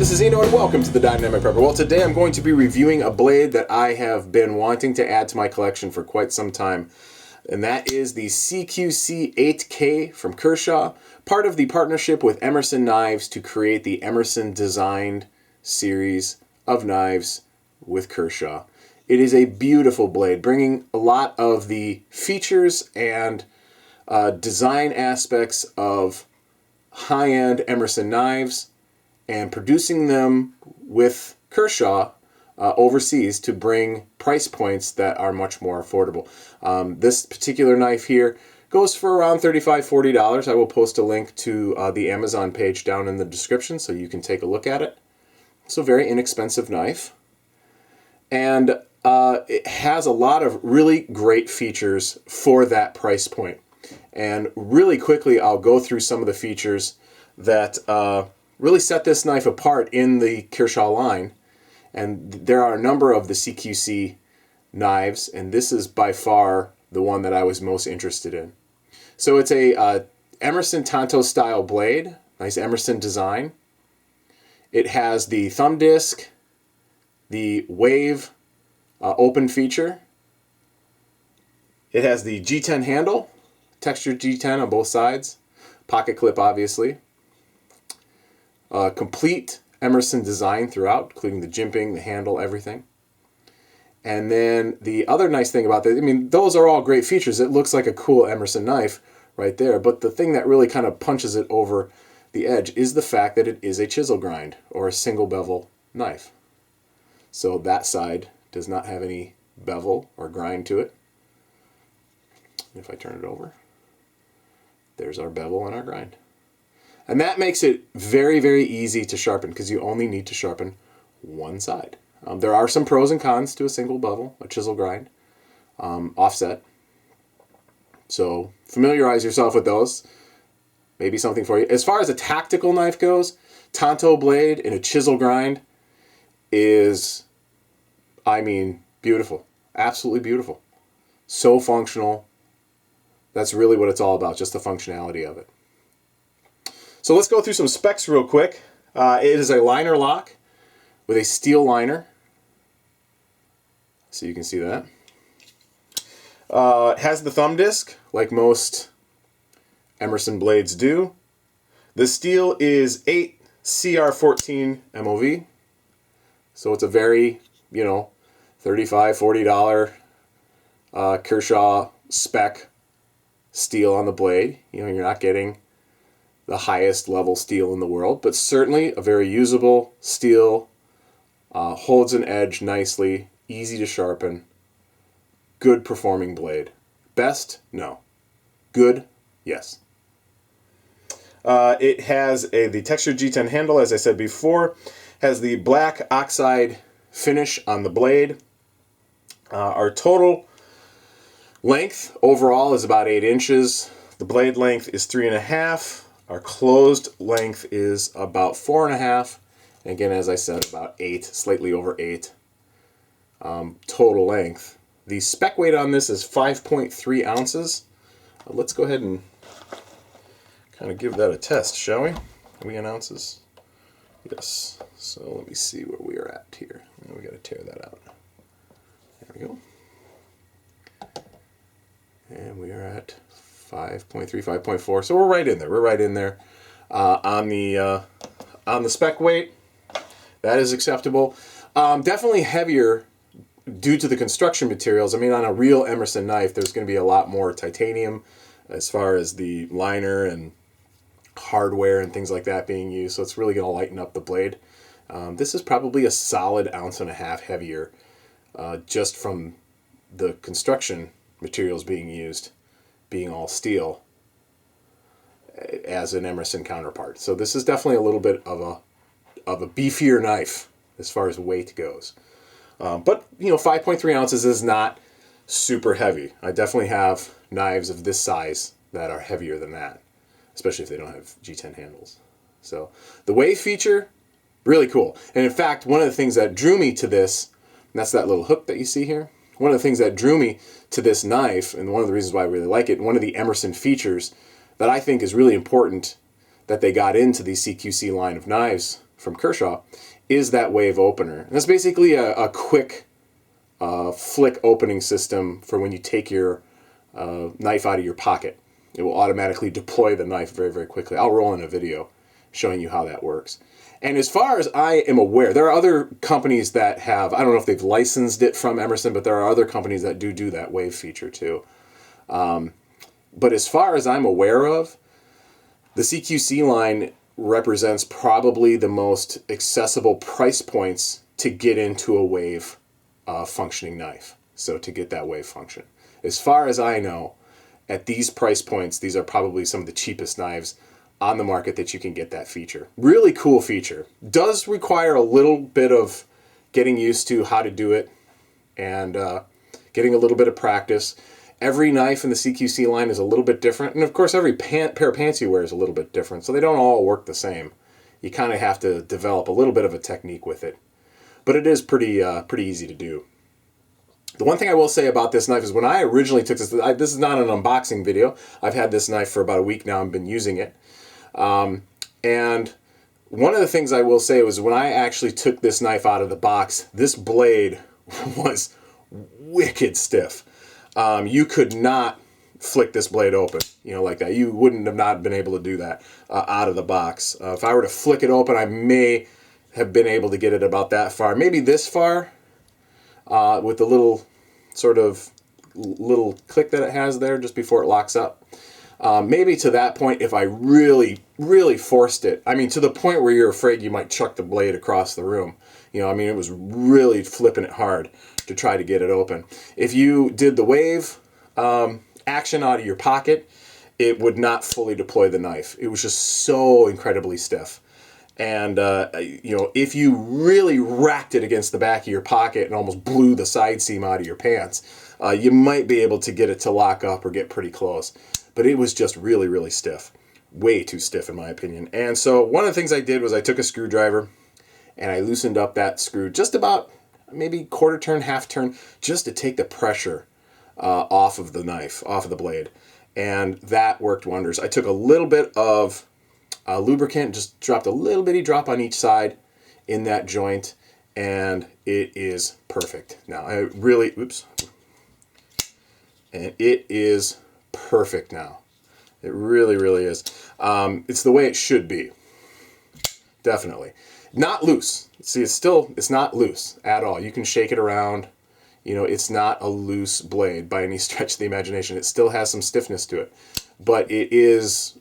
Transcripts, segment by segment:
this is Eno and welcome to the Dynamic Prepper. Well, today I'm going to be reviewing a blade that I have been wanting to add to my collection for quite some time, and that is the CQC 8K from Kershaw, part of the partnership with Emerson Knives to create the Emerson designed series of knives with Kershaw. It is a beautiful blade, bringing a lot of the features and design aspects of high-end Emerson knives and producing them with Kershaw overseas to bring price points that are much more affordable. This particular knife here goes for around $35, $40. I will post a link to the Amazon page down in the description so you can take a look at it. It's a very inexpensive knife, and it has a lot of really great features for that price point. And really quickly I'll go through some of the features that really set this knife apart in the Kershaw line. And there are a number of the CQC knives, and this is by far the one that I was most interested in. So it's a Emerson Tanto style blade, nice Emerson design. It has the thumb disc, the wave open feature. It has the G10 handle, textured G10 on both sides, pocket clip obviously. Complete Emerson design throughout, including the jimping, the handle, everything. And then the other nice thing about that, I mean, those are all great features. It looks like a cool Emerson knife right there, but the thing that really kind of punches it over the edge is the fact that it is a chisel grind or a single bevel knife. So that side does not have any bevel or grind to it. If I turn it over, there's our bevel and our grind. And that makes it very, very easy to sharpen because you only need to sharpen one side. There are some pros and cons to a single bevel, a chisel grind, offset. So familiarize yourself with those. Maybe something for you. As far as a tactical knife goes, Tanto blade in a chisel grind is, I mean, beautiful. Absolutely beautiful. So functional. That's really what it's all about, just the functionality of it. So let's go through some specs real quick. It is a liner lock with a steel liner. So you can see that. It has the thumb disc, like most Emerson blades do. The steel is 8 CR14 MOV. So it's a very, $35, $40 Kershaw spec steel on the blade. You're not getting the highest level steel in the world, but certainly a very usable steel, holds an edge nicely, easy to sharpen, good performing blade. Best? No. Good? Yes. It has the textured G10 handle, as I said before, has the black oxide finish on the blade. Our total length overall is about 8 inches. The blade length is 3.5. Our closed length is about 4.5. And again, as I said, about 8, slightly over 8 total length. The spec weight on this is 5.3 ounces. Let's go ahead and kind of give that a test, shall we? Are we in ounces? Yes. So let me see where we are at here. We got to tear that out. There we go. And we are at 5.3, 5.4. So we're right in there. We're right in there on the spec weight. That is acceptable. Definitely heavier due to the construction materials. I mean, on a real Emerson knife, there's going to be a lot more titanium as far as the liner and hardware and things like that being used. So it's really going to lighten up the blade. This is probably a solid 1.5 ounces heavier just from the construction materials being used, being all steel as an Emerson counterpart. So this is definitely a little bit of a beefier knife as far as weight goes. But 5.3 ounces is not super heavy. I definitely have knives of this size that are heavier than that, especially if they don't have G10 handles. So the wave feature, really cool. And in fact, one of the things that drew me to this, and that's that little hook that you see here. One of the things that drew me to this knife, and one of the reasons why I really like it, one of the Emerson features that I think is really important that they got into the CQC line of knives from Kershaw is that wave opener. And that's basically a quick flick opening system for when you take your knife out of your pocket. It will automatically deploy the knife very, very quickly. I'll roll in a video showing you how that works. And as far as I am aware, there are other companies that have, I don't know if they've licensed it from Emerson, but there are other companies that do that wave feature too. But as far as I'm aware of, the CQC line represents probably the most accessible price points to get into a wave functioning knife. So to get that wave function. As far as I know, at these price points, these are probably some of the cheapest knives on the market that you can get that feature. Really cool feature. Does require a little bit of getting used to how to do it and getting a little bit of practice. Every knife in the CQC line is a little bit different. And of course, every pair of pants you wear is a little bit different. So they don't all work the same. You kind of have to develop a little bit of a technique with it. But it is pretty easy to do. The one thing I will say about this knife is when I originally took this, this is not an unboxing video. I've had this knife for about a week now and been using it. And one of the things I will say was when I actually took this knife out of the box, this blade was wicked stiff. You could not flick this blade open, like that. You wouldn't have not been able to do that out of the box. If I were to flick it open, I may have been able to get it about that far, maybe this far. With the little little click that it has there just before it locks up. Maybe to that point if I really, really forced it. I mean, to the point where you're afraid you might chuck the blade across the room. It was really flipping it hard to try to get it open. If you did the wave action out of your pocket, it would not fully deploy the knife. It was just so incredibly stiff. And, if you really racked it against the back of your pocket and almost blew the side seam out of your pants, you might be able to get it to lock up or get pretty close. But it was just really, really stiff. Way too stiff in my opinion. And so one of the things I did was I took a screwdriver and I loosened up that screw just about maybe quarter turn, half turn, just to take the pressure off of the knife, off of the blade. And that worked wonders. I took a little bit of lubricant, just dropped a little bitty drop on each side in that joint, and it is perfect. Now, and it is perfect now. It really, really is. It's the way it should be. Definitely. Not loose. See, it's not loose at all. You can shake it around. It's not a loose blade by any stretch of the imagination. It still has some stiffness to it, but it is,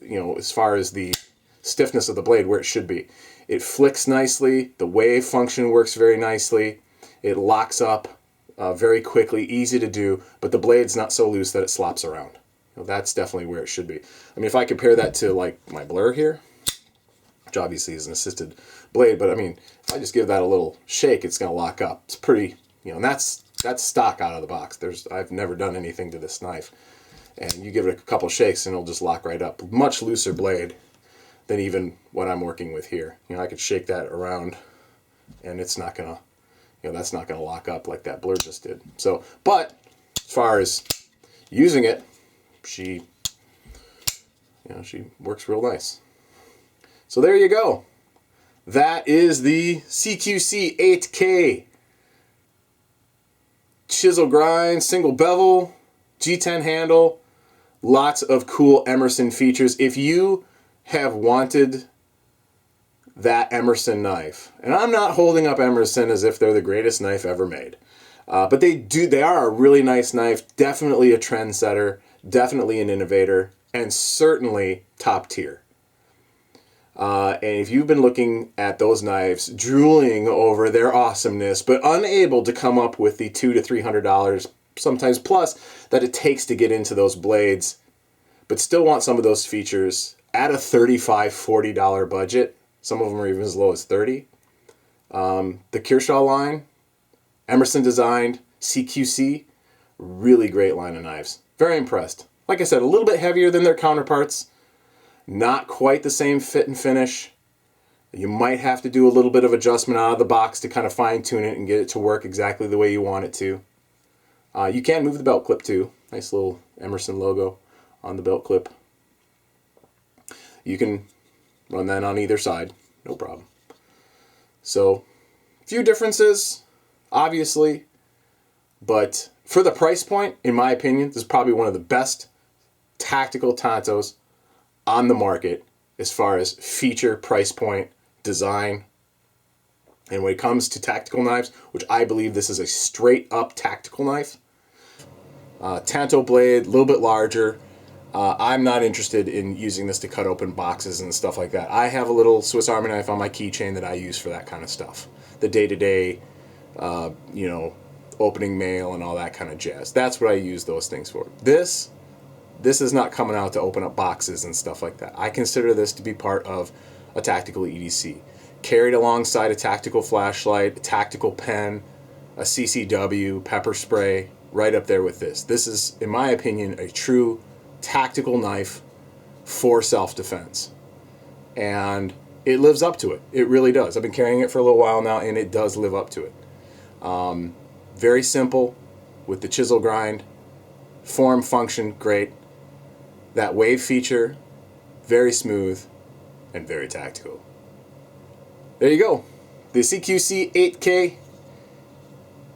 as far as the stiffness of the blade, where it should be. It flicks nicely. The wave function works very nicely. It locks up very quickly, easy to do, but the blade's not so loose that it slops around. That's definitely where it should be. I mean, if I compare that to like my Blur here, which obviously is an assisted blade, but I mean, if I just give that a little shake, it's going to lock up. It's pretty, and that's stock out of the box. I've never done anything to this knife. And you give it a couple shakes and it'll just lock right up. Much looser blade than even what I'm working with here. I could shake that around and it's not gonna, that's not gonna lock up like that Blur just did. So, but as far as using it, she works real nice. So there you go. That is the CQC 8K chisel grind, single bevel, G10 handle. Lots of cool Emerson features. If you have wanted that Emerson knife, and I'm not holding up Emerson as if they're the greatest knife ever made, but they are a really nice knife, definitely a trendsetter, definitely an innovator, and certainly top tier. And if you've been looking at those knives, drooling over their awesomeness, but unable to come up with the $200 to $300, sometimes plus, that it takes to get into those blades, but still want some of those features at a $35, $40 budget, some of them are even as low as $30. The Kershaw line, Emerson designed, CQC, really great line of knives. Very impressed. Like I said, a little bit heavier than their counterparts, not quite the same fit and finish. You might have to do a little bit of adjustment out of the box to kind of fine tune it and get it to work exactly the way you want it to. You can move the belt clip too. Nice little Emerson logo on the belt clip. You can run that on either side. No problem. So, few differences, obviously, but for the price point, in my opinion, this is probably one of the best tactical Tantos on the market as far as feature, price point, design. And when it comes to tactical knives, which I believe this is a straight up tactical knife, Tanto blade, a little bit larger. I'm not interested in using this to cut open boxes and stuff like that. I have a little Swiss Army knife on my keychain that I use for that kind of stuff. The day-to-day, you know, opening mail and all that kind of jazz. That's what I use those things for. This is not coming out to open up boxes and stuff like that. I consider this to be part of a tactical EDC. Carried alongside a tactical flashlight, a tactical pen, a CCW, pepper spray, right up there with this. This is, in my opinion, a true tactical knife for self-defense. And it lives up to it. It really does. I've been carrying it for a little while now, and it does live up to it. Very simple with the chisel grind. Form, function, great. That wave feature, very smooth and very tactical. There you go. The CQC 8K.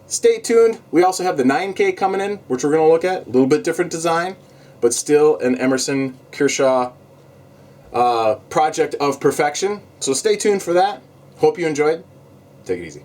Stay tuned. We also have the 9K coming in, which we're going to look at. A little bit different design, but still an Emerson Kershaw project of perfection. So stay tuned for that. Hope you enjoyed. Take it easy.